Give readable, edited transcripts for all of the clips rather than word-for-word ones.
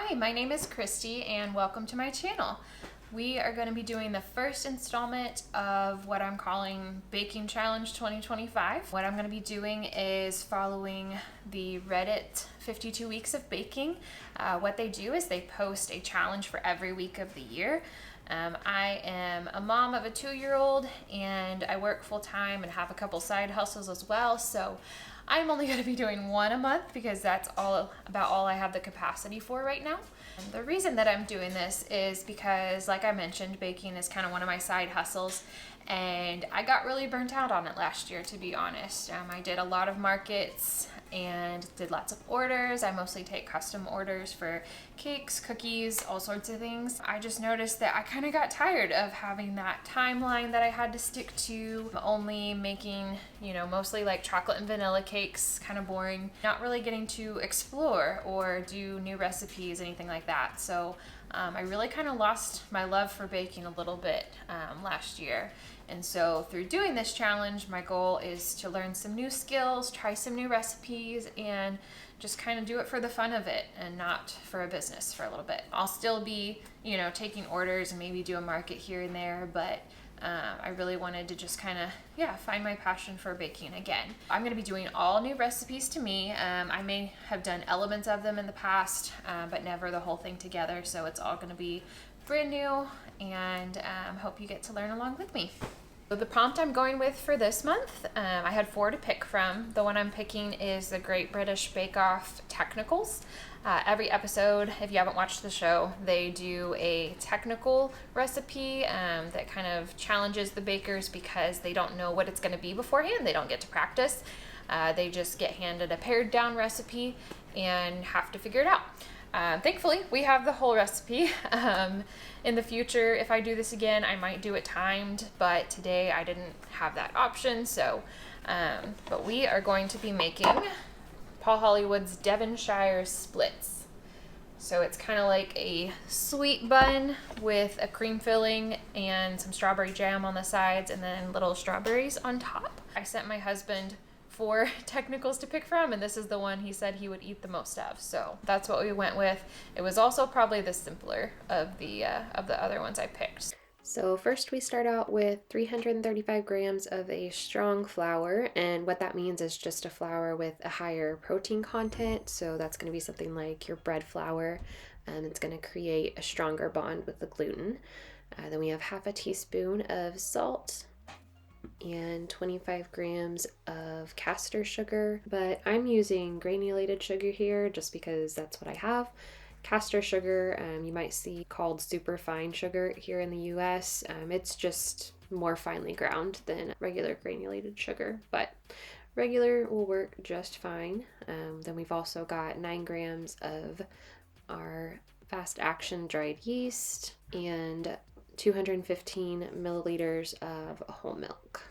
Hi, my name is Christy and welcome to my channel. We are going to be doing the first installment of what I'm calling Baking Challenge 2025. What I'm going to be doing is following the Reddit 52 Weeks of Baking. What they do is they post a challenge for every week of the year. I am a mom of a 2-year-old and I work full-time and have a couple side hustles as well, so I'm only going to be doing one a month because that's all I have the capacity for right now. And the reason that I'm doing this is because, like I mentioned, baking is kind of one of my side hustles, and I got really burnt out on it last year, to be honest. I did a lot of markets and did lots of orders. I mostly take custom orders for cakes, cookies, all sorts of things. I just noticed that I kind of got tired of having that timeline that I had to stick to, only making, mostly like chocolate and vanilla cakes, kind of boring, not really getting to explore or do new recipes, anything like that. So I really kind of lost my love for baking a little bit last year. And so through doing this challenge, my goal is to learn some new skills, try some new recipes, and just kind of do it for the fun of it and not for a business for a little bit. I'll still be, taking orders and maybe do a market here and there, but I really wanted to just kind of, find my passion for baking again. I'm going to be doing all new recipes to me. I may have done elements of them in the past, but never the whole thing together. So it's all going to be brand new, and hope you get to learn along with me. So the prompt I'm going with for this month, I had 4 to pick from. The one I'm picking is the Great British Bake Off Technicals. Every episode, if you haven't watched the show, they do a technical recipe that kind of challenges the bakers because they don't know what it's going to be beforehand. They don't get to practice. They just get handed a pared down recipe and have to figure it out. Thankfully, we have the whole recipe. In the future, if I do this again, I might do it timed, but today I didn't have that option. So, but we are going to be making Paul Hollywood's Devonshire Splits. So it's kind of like a sweet bun with a cream filling and some strawberry jam on the sides and then little strawberries on top. I sent my husband 4 technicals to pick from, and this is the one he said he would eat the most of, so that's what we went with. It was also probably the simpler of the other ones I picked. So first we start out with 335 grams of a strong flour, and what that means is just a flour with a higher protein content, so that's going to be something like your bread flour, and it's going to create a stronger bond with the gluten. Then we have half a teaspoon of salt, and 25 grams of caster sugar, but I'm using granulated sugar here just because that's what I have. Caster sugar, you might see called super fine sugar here in the US. It's just more finely ground than regular granulated sugar, but regular will work just fine. Then we've also got 9 grams of our fast action dried yeast and 215 milliliters of whole milk.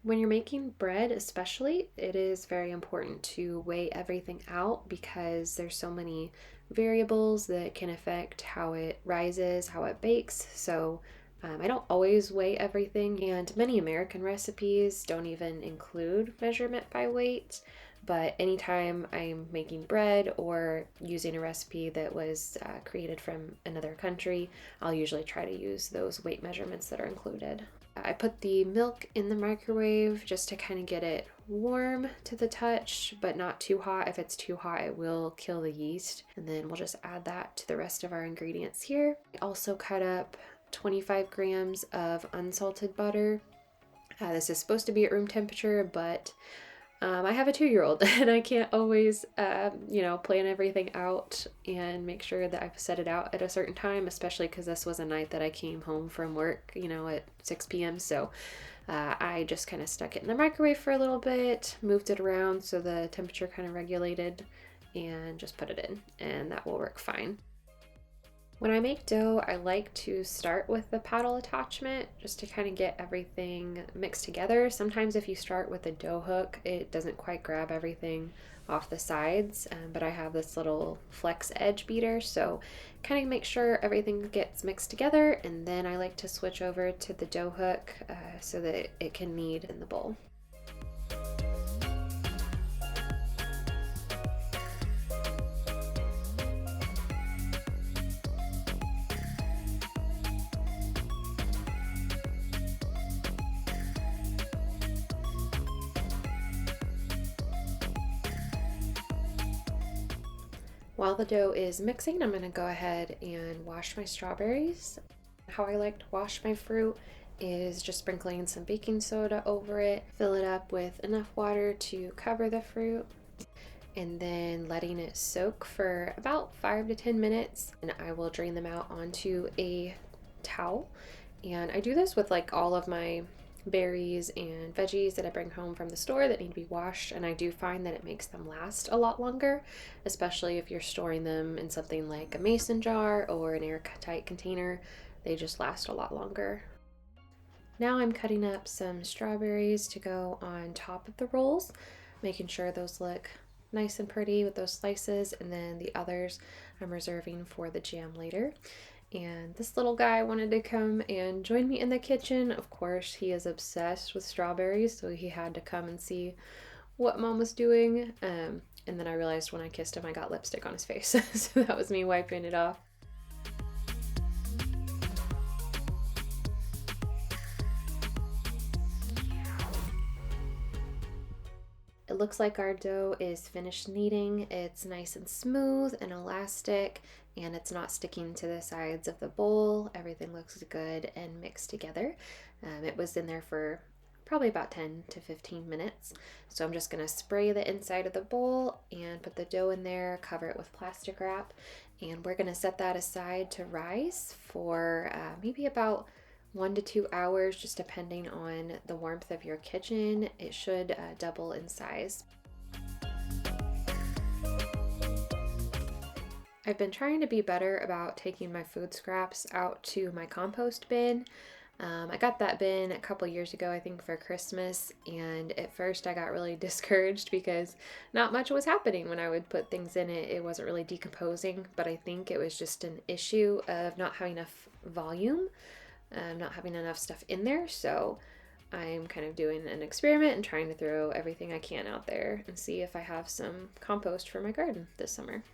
When you're making bread especially, it is very important to weigh everything out because there's so many variables that can affect how it rises, how it bakes. So I don't always weigh everything, and many American recipes don't even include measurement by weight. But anytime I'm making bread or using a recipe that was created from another country, I'll usually try to use those weight measurements that are included. I put the milk in the microwave just to kind of get it warm to the touch, but not too hot. If it's too hot, it will kill the yeast. And then we'll just add that to the rest of our ingredients here. I also cut up 25 grams of unsalted butter. This is supposed to be at room temperature, but I have a 2-year-old and I can't always, plan everything out and make sure that I've set it out at a certain time, especially because this was a night that I came home from work, at 6 p.m. So I just kind of stuck it in the microwave for a little bit, moved it around so the temperature kind of regulated, and just put it in, and that will work fine. When I make dough, I like to start with the paddle attachment just to kind of get everything mixed together. Sometimes if you start with a dough hook, it doesn't quite grab everything off the sides, but I have this little flex edge beater, so kind of make sure everything gets mixed together, and then I like to switch over to the dough hook so that it can knead in the bowl. While the dough is mixing, I'm going to go ahead and wash my strawberries. How I like to wash my fruit is just sprinkling some baking soda over it, fill it up with enough water to cover the fruit, and then letting it soak for about 5 to 10 minutes. And I will drain them out onto a towel. And I do this with like all of my berries and veggies that I bring home from the store that need to be washed, and I do find that it makes them last a lot longer, especially if you're storing them in something like a mason jar or an airtight container. They just last a lot longer. Now I'm cutting up some strawberries to go on top of the rolls, making sure those look nice and pretty with those slices, and then the others I'm reserving for the jam later. And this little guy wanted to come and join me in the kitchen. Of course, he is obsessed with strawberries, so he had to come and see what Mom was doing. And then I realized when I kissed him, I got lipstick on his face. So that was me wiping it off. It looks like our dough is finished kneading. It's nice and smooth and elastic, and it's not sticking to the sides of the bowl. Everything looks good and mixed together. It was in there for probably about 10 to 15 minutes. So I'm just going to spray the inside of the bowl and put the dough in there, cover it with plastic wrap, and we're going to set that aside to rise for maybe about 1 to 2 hours, just depending on the warmth of your kitchen. It should double in size. I've been trying to be better about taking my food scraps out to my compost bin. I got that bin a couple years ago, I think for Christmas, and at first I got really discouraged because not much was happening when I would put things in it. It wasn't really decomposing, but I think it was just an issue of not having enough volume. Not having enough stuff in there, so I'm kind of doing an experiment and trying to throw everything I can out there and see if I have some compost for my garden this summer.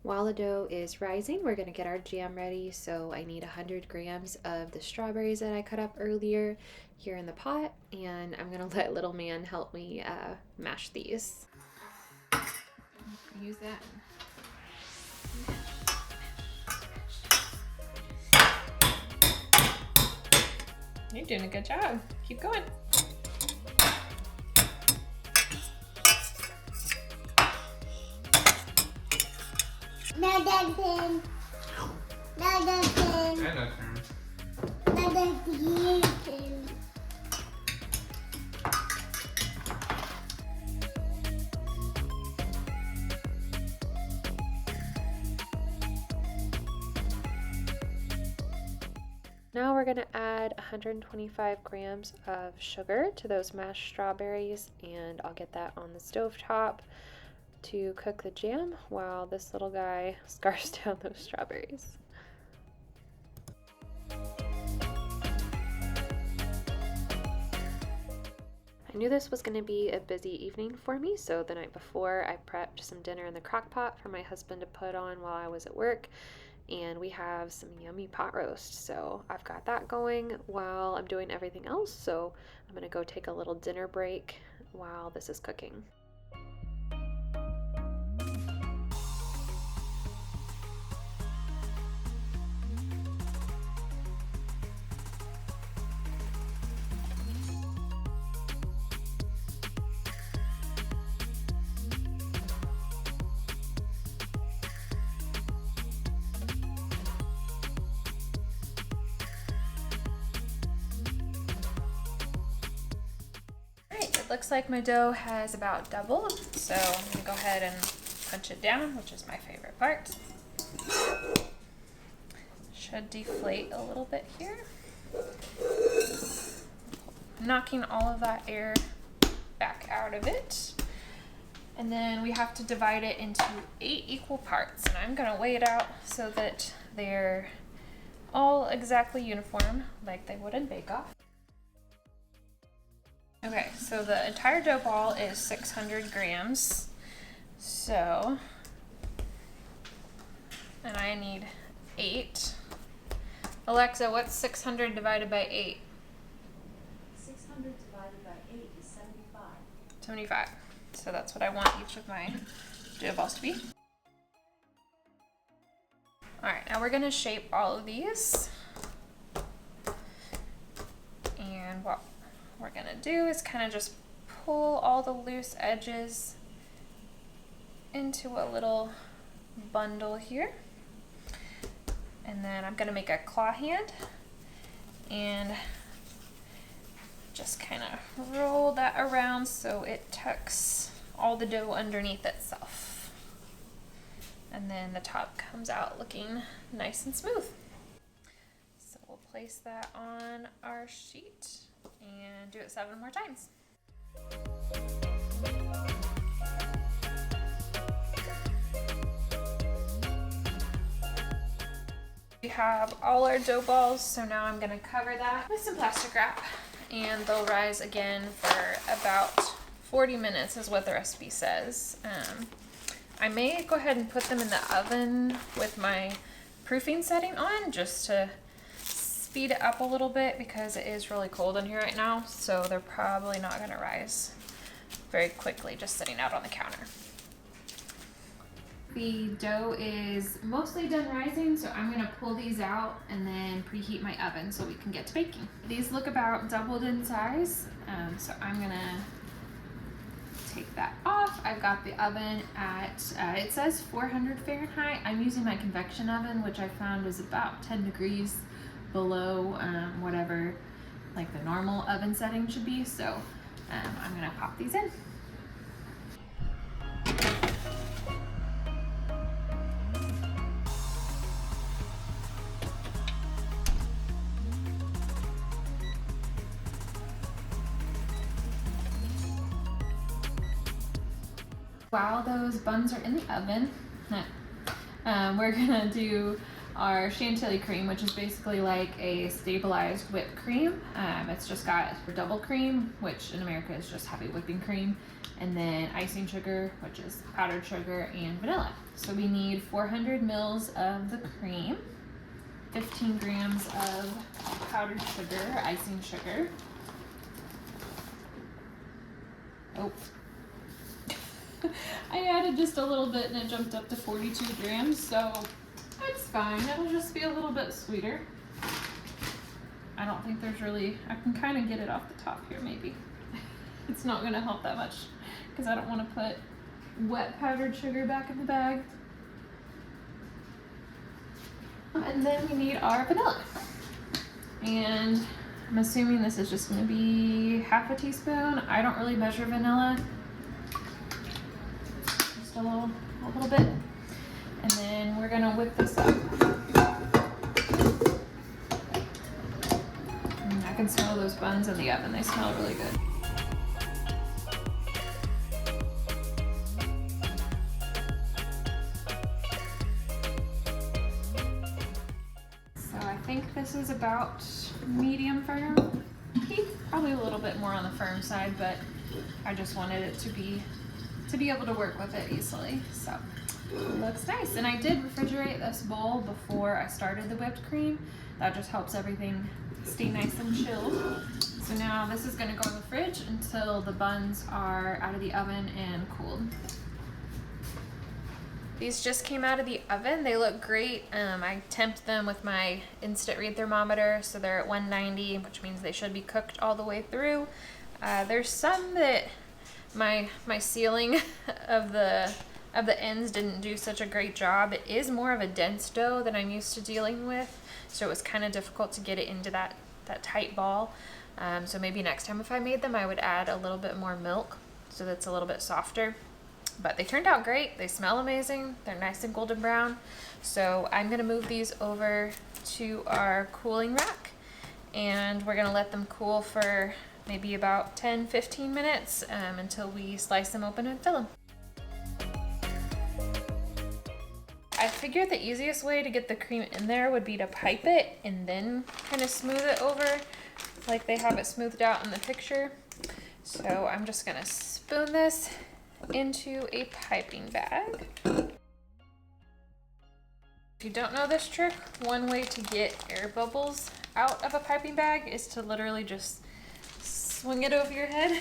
While the dough is rising, we're going to get our jam ready. So I need 100 grams of the strawberries that I cut up earlier here in the pot, and I'm going to let little man help me mash these. Use that. You're doing a good job. Keep going. No dancing. No dancing. No dancing. Now we're going to add 125 grams of sugar to those mashed strawberries, and I'll get that on the stovetop to cook the jam while this little guy scarfs down those strawberries. I knew this was going to be a busy evening for me, so the night before I prepped some dinner in the crock pot for my husband to put on while I was at work. And we have some yummy pot roast, so I've got that going while I'm doing everything else. So I'm gonna go take a little dinner break while this is cooking. Looks like my dough has about doubled, so I'm gonna go ahead and punch it down, which is my favorite part. Should deflate a little bit here. Knocking all of that air back out of it. And then we have to divide it into 8 equal parts, and I'm gonna weigh it out so that they're all exactly uniform like they would in Bake Off. Okay, so the entire dough ball is 600 grams. So, and I need 8. Alexa, what's 600 divided by 8? 600 divided by 8 is 75. 75. So that's what I want each of my dough balls to be. right, now we're gonna shape all of these. And what we're gonna do is kind of just pull all the loose edges into a little bundle here. And then I'm gonna make a claw hand and just kind of roll that around so it tucks all the dough underneath itself. And then the top comes out looking nice and smooth. So we'll place that on our sheet and do it 7 more times. We have all our dough balls, so now I'm gonna cover that with some plastic wrap, and they'll rise again for about 40 minutes is what the recipe says. I may go ahead and put them in the oven with my proofing setting on just to speed it up a little bit because it is really cold in here right now, so they're probably not gonna rise very quickly just sitting out on the counter. The dough is mostly done rising, so I'm gonna pull these out and then preheat my oven so we can get to baking. These look about doubled in size, so I'm gonna take that off. I've got the oven at, it says 400 Fahrenheit. I'm using my convection oven, which I found is about 10 degrees below whatever like the normal oven setting should be, so I'm gonna pop these in. While those buns are in the oven, we're gonna do our chantilly cream, which is basically like a stabilized whipped cream. It's just got double cream, which in America is just heavy whipping cream, and then icing sugar, which is powdered sugar, and vanilla. So we need 400 mils of the cream, 15 grams of powdered sugar, icing sugar. Oh. I added just a little bit and it jumped up to 42 grams, so it's fine. It'll just be a little bit sweeter. I don't think there's really, I can kind of get it off the top here maybe. It's not going to help that much because I don't want to put wet powdered sugar back in the bag. And then we need our vanilla. And I'm assuming this is just going to be half a teaspoon. I don't really measure vanilla. A little bit, and then we're gonna whip this up. And I can smell those buns in the oven. They smell really good. So I think this is about medium firm heat, probably a little bit more on the firm side, but I just wanted it to be able to work with it easily. So it looks nice. And I did refrigerate this bowl before I started the whipped cream. That just helps everything stay nice and chilled. So now this is gonna go in the fridge until the buns are out of the oven and cooled. These just came out of the oven. They look great. I temped them with my instant read thermometer, so they're at 190, which means they should be cooked all the way through. There's some that my sealing of the ends didn't do such a great job. It is more of a dense dough than I'm used to dealing with, so it was kind of difficult to get it into that tight ball. So maybe next time if I made them, I would add a little bit more milk so that's a little bit softer. But they turned out great. They smell amazing. They're nice and golden brown. So I'm gonna move these over to our cooling rack, and we're gonna let them cool for maybe about 10-15 minutes until we slice them open and fill them. I figured the easiest way to get the cream in there would be to pipe it and then kind of smooth it over like they have it smoothed out in the picture. So I'm just gonna spoon this into a piping bag. If you don't know this trick, one way to get air bubbles out of a piping bag is to literally just swing it over your head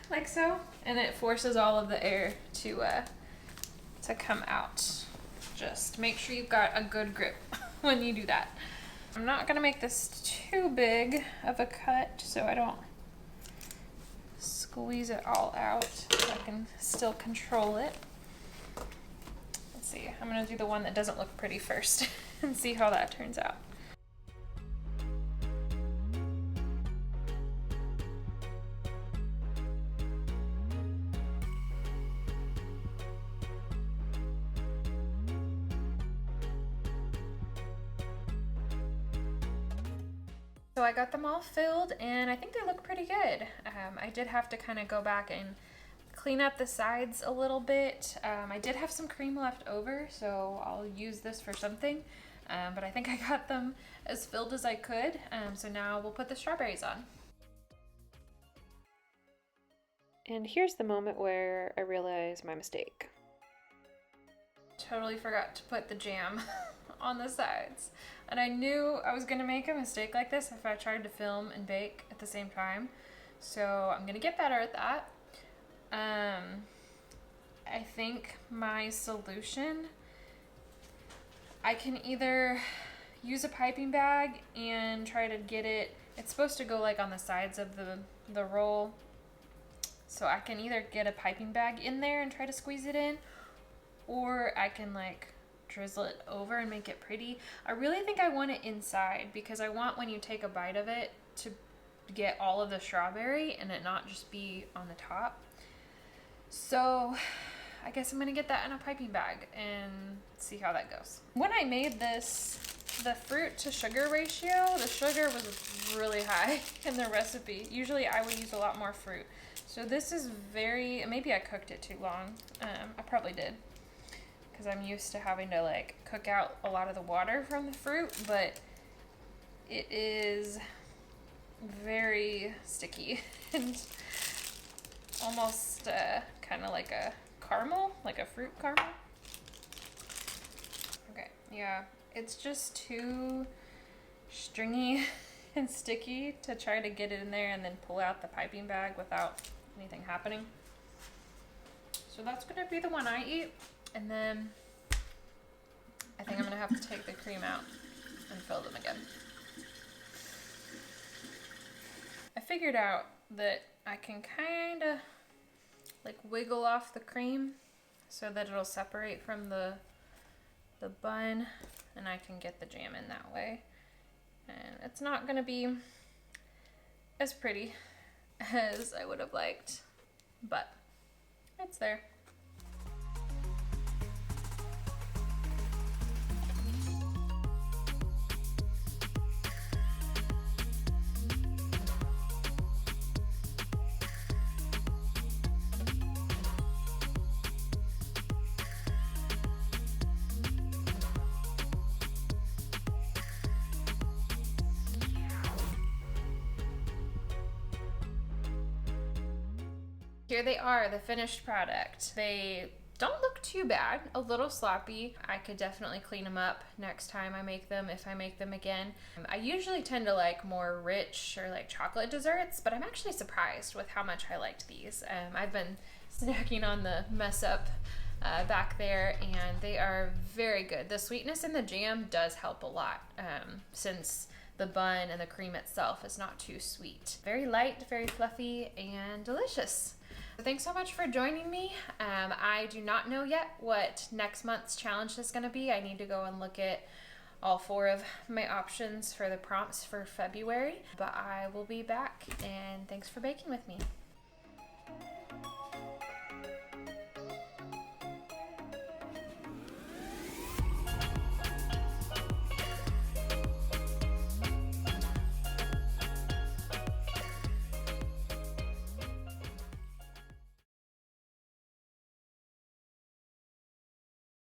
like so, and it forces all of the air to come out. Just make sure you've got a good grip when you do that. I'm not gonna make this too big of a cut so I don't squeeze it all out, so I can still control it. Let's see, I'm gonna do the one that doesn't look pretty first and see how that turns out. So I got them all filled and I think they look pretty good. I did have to kind of go back and clean up the sides a little bit. I did have some cream left over, so I'll use this for something. But I think I got them as filled as I could. So now we'll put the strawberries on. And here's the moment where I realize my mistake. Totally forgot to put the jam on the sides. And I knew I was gonna make a mistake like this if I tried to film and bake at the same time. So I'm gonna get better at that. I think my solution, I can either use a piping bag and try to get it, it's supposed to go like on the sides of the roll. So I can either get a piping bag in there and try to squeeze it in, or I can like drizzle it over and make it pretty. I really think I want it inside because I want when you take a bite of it to get all of the strawberry and it not just be on the top. So I guess I'm gonna get that in a piping bag and see how that goes. When I made this, the fruit to sugar ratio, the sugar was really high in the recipe. Usually I would use a lot more fruit. So this is very, maybe I cooked it too long. I probably did, because I'm used to having to like cook out a lot of the water from the fruit, but it is very sticky and almost kind of like a caramel, like a fruit caramel. Okay, yeah, it's just too stringy and sticky to try to get it in there and then pull out the piping bag without anything happening. So that's gonna be the one I eat. And then I think I'm gonna have to take the cream out and fill them again. I figured out that I can kind of like wiggle off the cream so that it'll separate from the bun, and I can get the jam in that way. And it's not gonna be as pretty as I would have liked, but it's there. Here they are, the finished product. They don't look too bad, a little sloppy. I could definitely clean them up next time I make them, if I make them again. I usually tend to like more rich or like chocolate desserts, but I'm actually surprised with how much I liked these. I've been snacking on the mess up back there, and they are very good. The sweetness in the jam does help a lot, since the bun and the cream itself is not too sweet. Very light, very fluffy, and delicious. Thanks so much for joining me. I do not know yet what next month's challenge is going to be. I need to go and look at all 4 of my options for the prompts for February, but I will be back, and thanks for baking with me.